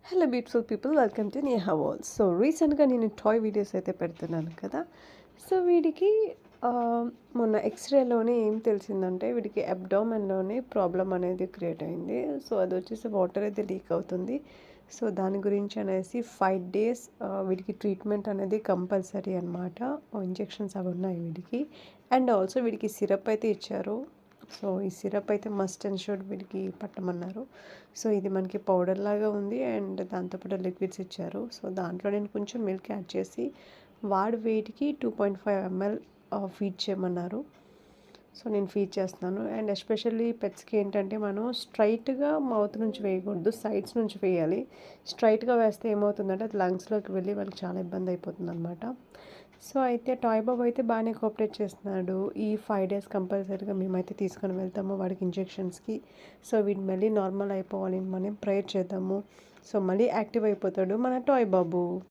Hello beautiful people, welcome to Neha world. So రీసెంట్గా నేను toy videos అయితే పెడుతున్నాను కదా. సో వీడికి ఆ, మొన్న ఎక్స్రేలోనే ఏం తెలిసిందంటే వీడికి అబ్డామెన్లోనే ప్రాబ్లం అనేది క్రియేట్ అయింది. సో అది వచ్చేసి వాటర్ అయితే లీక్ అవుతుంది. సో దాని గురించి అనేసి 5 days వీడికి ట్రీట్మెంట్ అనేది కంపల్సరీ అనమాట. ఇంజెక్షన్స్ అవి ఉన్నాయి వీడికి. అండ్ ఆల్సో వీడికి సిరప్ అయితే ఇచ్చారు. సో ఈ సిరప్ అయితే మస్ట్ అండ్ షుడ్ వీడికి పట్టమన్నారు. సో ఇది మనకి పౌడర్ లాగా ఉంది అండ్ దాంతోపాటు లిక్విడ్స్ ఇచ్చారు. సో దాంట్లో నేను కొంచెం మిల్క్ యాడ్ చేసి వాడి వెయిట్కి 2.5 ml ఫీడ్ చేయమన్నారు. సో నేను ఫీడ్ చేస్తున్నాను. అండ్ ఎస్పెషల్లీ పెట్స్కి ఏంటంటే మనం స్ట్రైట్గా మౌత్ నుంచి వేయకూడదు, సైడ్స్ నుంచి వేయాలి. స్ట్రైట్గా వేస్తే ఏమవుతుందంటే అది లంగ్స్లోకి వెళ్ళి వాళ్ళకి చాలా ఇబ్బంది అయిపోతుంది అనమాట. సో అయితే టాయ్ బాబు అయితే బాగానే కోఆపరేట్ చేస్తున్నాడు. ఈ 5 days కంపల్సరీగా మేమైతే తీసుకొని వెళ్తాము వాడికి ఇంజెక్షన్స్కి. సో వీడు మళ్ళీ నార్మల్ అయిపోవాలి మనం ప్రేయర్ చేద్దాము. సో మళ్ళీ యాక్టివ్ అయిపోతాడు మన టాయ్ బాబు.